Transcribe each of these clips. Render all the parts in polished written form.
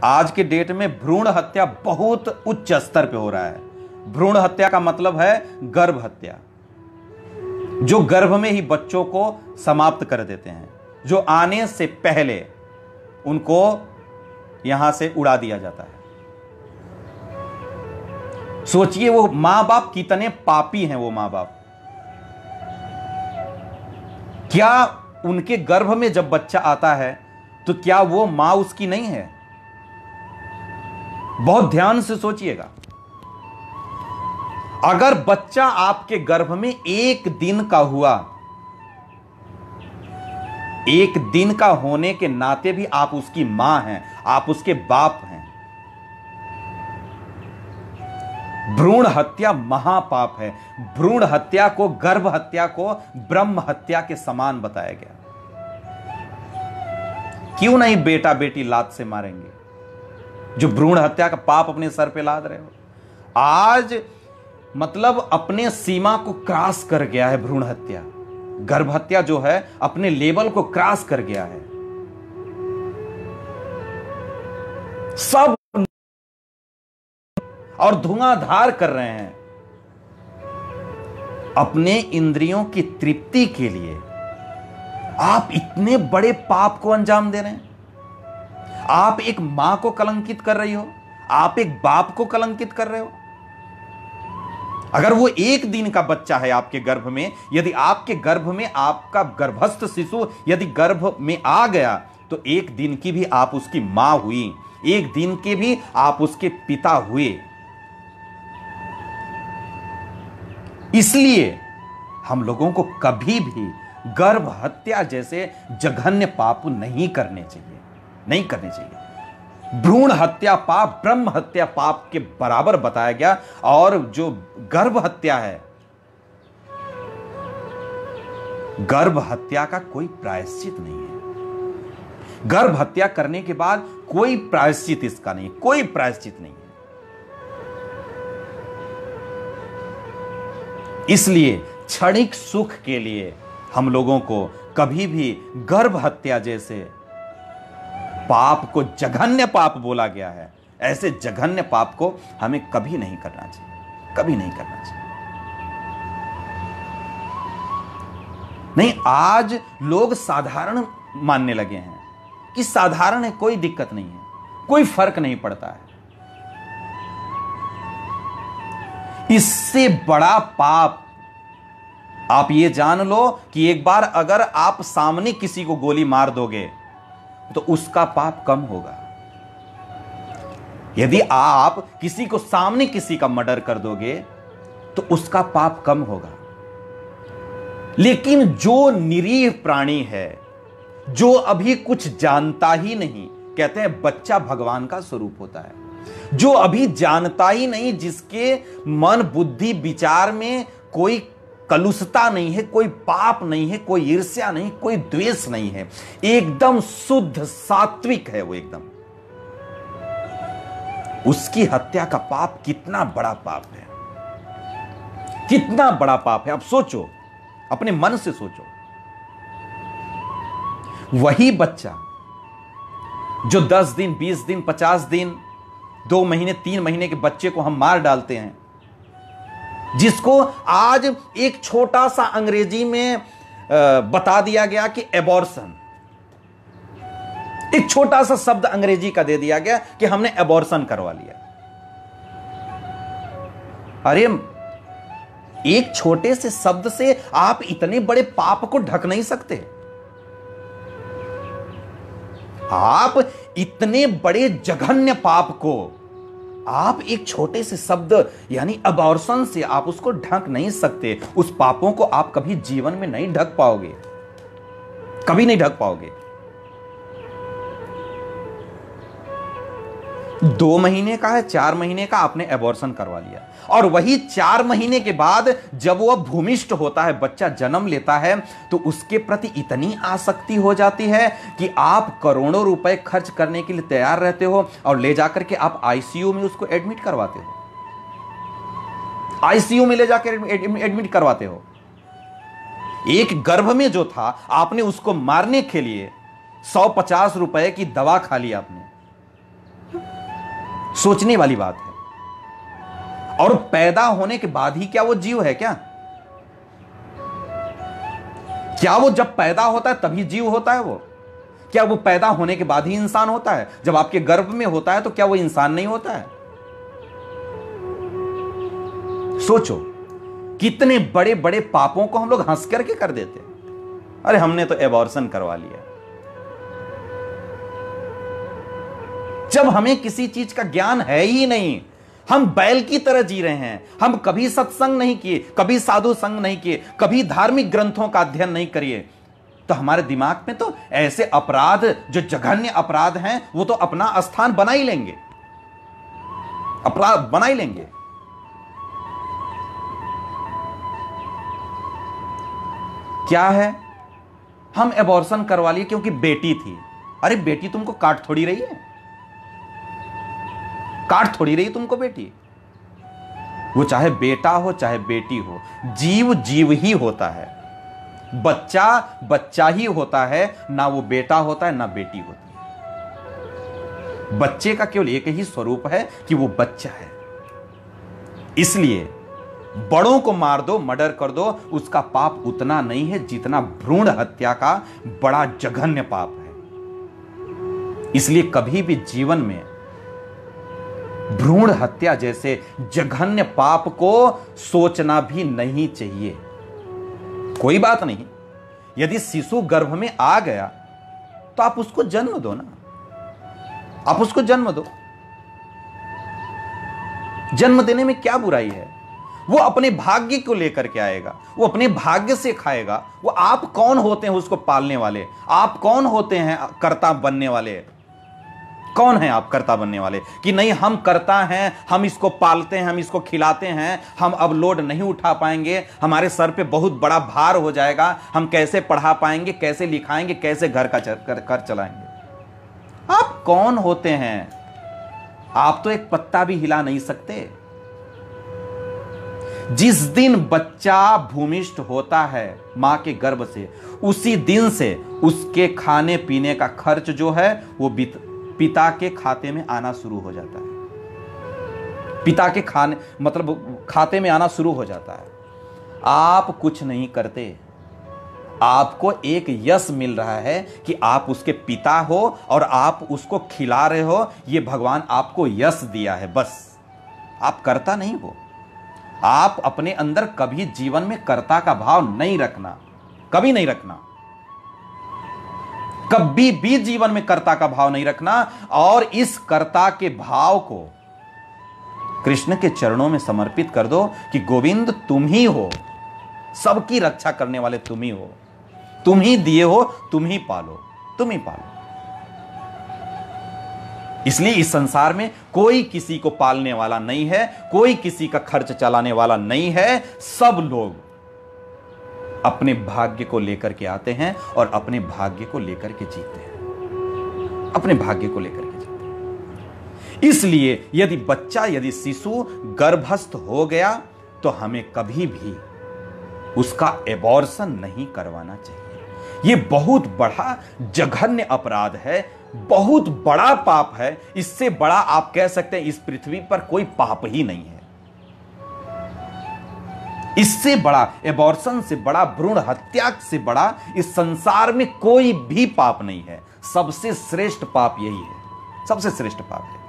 आज के डेट में भ्रूण हत्या बहुत उच्च स्तर पे हो रहा है। भ्रूण हत्या का मतलब है गर्भ हत्या, जो गर्भ में ही बच्चों को समाप्त कर देते हैं, जो आने से पहले उनको यहां से उड़ा दिया जाता है। सोचिए वो मां बाप कितने पापी हैं। वो मां बाप, क्या उनके गर्भ में जब बच्चा आता है तो क्या वो मां उसकी नहीं है? बहुत ध्यान से सोचिएगा। अगर बच्चा आपके गर्भ में एक दिन का हुआ, एक दिन का होने के नाते भी आप उसकी मां हैं, आप उसके बाप हैं। भ्रूण हत्या महापाप है। भ्रूण हत्या को, गर्भ हत्या को ब्रह्म हत्या के समान बताया गया। क्यों नहीं बेटा बेटी लात से मारेंगे, जो भ्रूण हत्या का पाप अपने सर पे लाद रहे हो? आज मतलब अपने सीमा को क्रॉस कर गया है भ्रूण हत्या। गर्भ हत्या जो है अपने लेवल को क्रॉस कर गया है। सब और धुआंधार कर रहे हैं अपने इंद्रियों की तृप्ति के लिए। आप इतने बड़े पाप को अंजाम दे रहे हैं। आप एक मां को कलंकित कर रही हो, आप एक बाप को कलंकित कर रहे हो। अगर वो एक दिन का बच्चा है आपके गर्भ में, यदि आपके गर्भ में आपका गर्भस्थ शिशु यदि गर्भ में आ गया, तो एक दिन की भी आप उसकी मां हुई, एक दिन के भी आप उसके पिता हुए। इसलिए हम लोगों को कभी भी गर्भ हत्या जैसे जघन्य पाप नहीं करने चाहिए, नहीं करने चाहिए। भ्रूण हत्या पाप ब्रह्म हत्या पाप के बराबर बताया गया। और जो गर्भ हत्या है, गर्भ हत्या का कोई प्रायश्चित नहीं है। गर्भ हत्या करने के बाद कोई प्रायश्चित इसका नहीं, कोई प्रायश्चित नहीं है। इसलिए क्षणिक सुख के लिए हम लोगों को कभी भी गर्भ हत्या जैसे पाप को जघन्य पाप बोला गया है, ऐसे जघन्य पाप को हमें कभी नहीं करना चाहिए, कभी नहीं करना चाहिए। नहीं, आज लोग साधारण मानने लगे हैं कि साधारण है, कोई दिक्कत नहीं है, कोई फर्क नहीं पड़ता है। इससे बड़ा पाप आप ये जान लो कि एक बार अगर आप सामने किसी को गोली मार दोगे तो उसका पाप कम होगा। यदि आप किसी को सामने किसी का मर्डर कर दोगे तो उसका पाप कम होगा। लेकिन जो निरीह प्राणी है, जो अभी कुछ जानता ही नहीं, कहते हैं बच्चा भगवान का स्वरूप होता है, जो अभी जानता ही नहीं, जिसके मन बुद्धि विचार में कोई कलुषता नहीं है, कोई पाप नहीं है, कोई ईर्ष्या नहीं, कोई द्वेष नहीं है, एकदम शुद्ध सात्विक है वो एकदम, उसकी हत्या का पाप कितना बड़ा पाप है, कितना बड़ा पाप है। अब सोचो, अपने मन से सोचो। वही बच्चा जो 10 दिन 20 दिन 50 दिन 2 महीने 3 महीने के बच्चे को हम मार डालते हैं, जिसको आज एक छोटा सा अंग्रेजी में बता दिया गया कि एबॉर्शन, एक छोटा सा शब्द अंग्रेजी का दे दिया गया कि हमने एबॉर्शन करवा लिया। अरे एक छोटे से शब्द से आप इतने बड़े पाप को ढक नहीं सकते। आप इतने बड़े जघन्य पाप को आप एक छोटे से शब्द यानी अबॉर्शन से आप उसको ढक नहीं सकते। उस पापों को आप कभी जीवन में नहीं ढक पाओगे, कभी नहीं ढक पाओगे। 2 महीने का है, 4 महीने का आपने एबॉर्शन करवा लिया, और वही 4 महीने के बाद जब वह भूमिष्ठ होता है, बच्चा जन्म लेता है, तो उसके प्रति इतनी आसक्ति हो जाती है कि आप करोड़ों रुपए खर्च करने के लिए तैयार रहते हो और ले जाकर के आप आईसीयू में उसको एडमिट करवाते हो, आईसीयू में ले जाकर एडमिट करवाते हो। एक गर्भ में जो था, आपने उसको मारने के लिए 150 रुपए की दवा खा ली आपने, सोचने वाली बात है। और पैदा होने के बाद ही क्या वो जीव है क्या? क्या वो जब पैदा होता है तभी जीव होता है वो? क्या वो पैदा होने के बाद ही इंसान होता है? जब आपके गर्भ में होता है तो क्या वो इंसान नहीं होता है? सोचो, कितने बड़े बड़े पापों को हम लोग हंस करके कर देते हैं। अरे हमने तो एबॉर्शन करवा लिया। जब हमें किसी चीज का ज्ञान है ही नहीं, हम बैल की तरह जी रहे हैं। हम कभी सत्संग नहीं किए, कभी साधु संग नहीं किए, कभी धार्मिक ग्रंथों का अध्ययन नहीं करिए, तो हमारे दिमाग में तो ऐसे अपराध, जो जघन्य अपराध हैं, वो तो अपना स्थान बना ही लेंगे, अपराध बना ही लेंगे। क्या है? हम एबॉर्शन करवा लिए क्योंकि बेटी थी। अरे बेटी तुमको काट थोड़ी रही है, काट थोड़ी रही तुमको बेटी। वो चाहे बेटा हो चाहे बेटी हो, जीव जीव ही होता है। बच्चा बच्चा ही होता है, ना वो बेटा होता है ना बेटी होती है। बच्चे का केवल एक ही स्वरूप है कि वो बच्चा है। इसलिए बड़ों को मार दो, मर्डर कर दो, उसका पाप उतना नहीं है जितना भ्रूण हत्या का बड़ा जघन्य पाप है। इसलिए कभी भी जीवन में भ्रूण हत्या जैसे जघन्य पाप को सोचना भी नहीं चाहिए। कोई बात नहीं, यदि शिशु गर्भ में आ गया तो आप उसको जन्म दो ना, आप उसको जन्म दो। जन्म देने में क्या बुराई है? वो अपने भाग्य को लेकर के आएगा, वो अपने भाग्य से खाएगा। वो आप कौन होते हैं उसको पालने वाले? आप कौन होते हैं कर्ता बनने वाले? कौन है आप कर्ता बनने वाले कि नहीं हम कर्ता हैं, हम इसको पालते हैं, हम इसको खिलाते हैं, हम अब लोड नहीं उठा पाएंगे, हमारे सर पे बहुत बड़ा भार हो जाएगा, हम कैसे पढ़ा पाएंगे, कैसे लिखाएंगे, कैसे घर का कर चलाएंगे? आप कौन होते हैं? आप तो एक पत्ता भी हिला नहीं सकते। जिस दिन बच्चा भूमिष्ठ होता है मां के गर्भ से, उसी दिन से उसके खाने पीने का खर्च जो है वो पिता के खाते में आना शुरू हो जाता है। पिता के खाते में आना शुरू हो जाता है। आप कुछ नहीं करते, आपको एक यश मिल रहा है कि आप उसके पिता हो और आप उसको खिला रहे हो। ये भगवान आपको यश दिया है, बस। आप कर्ता नहीं हो। आप अपने अंदर कभी जीवन में कर्ता का भाव नहीं रखना, कभी नहीं रखना, कभी भी जीवन में कर्ता का भाव नहीं रखना। और इस कर्ता के भाव को कृष्ण के चरणों में समर्पित कर दो कि गोविंद तुम ही हो, सबकी रक्षा करने वाले तुम ही हो, तुम ही दिए हो, तुम ही पालो, तुम ही पालो। इसलिए इस संसार में कोई किसी को पालने वाला नहीं है, कोई किसी का खर्च चलाने वाला नहीं है। सब लोग अपने भाग्य को लेकर के आते हैं और अपने भाग्य को लेकर के जीते हैं, अपने भाग्य को लेकर के जीते हैं। इसलिए यदि शिशु गर्भस्थ हो गया तो हमें कभी भी उसका एबॉर्शन नहीं करवाना चाहिए। यह बहुत बड़ा जघन्य अपराध है, बहुत बड़ा पाप है। इससे बड़ा आप कह सकते हैं इस पृथ्वी पर कोई पाप ही नहीं है। इससे बड़ा, एबॉर्शन से बड़ा, भ्रूण हत्या से बड़ा इस संसार में कोई भी पाप नहीं है। सबसे श्रेष्ठ पाप यही है, सबसे श्रेष्ठ पाप है।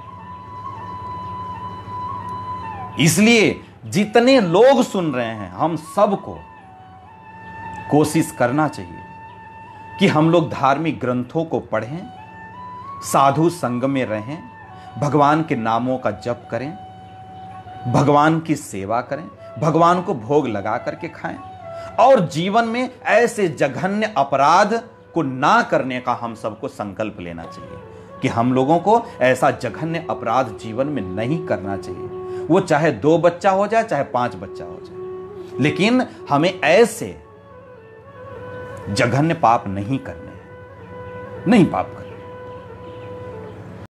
इसलिए जितने लोग सुन रहे हैं, हम सबको कोशिश करना चाहिए कि हम लोग धार्मिक ग्रंथों को पढ़ें, साधु संग में रहें, भगवान के नामों का जप करें, भगवान की सेवा करें, भगवान को भोग लगा करके खाएं और जीवन में ऐसे जघन्य अपराध को ना करने का हम सबको संकल्प लेना चाहिए कि हम लोगों को ऐसा जघन्य अपराध जीवन में नहीं करना चाहिए। वो चाहे 2 बच्चा हो जाए, चाहे 5 बच्चा हो जाए, लेकिन हमें ऐसे जघन्य पाप नहीं करने हैं, नहीं पाप करने।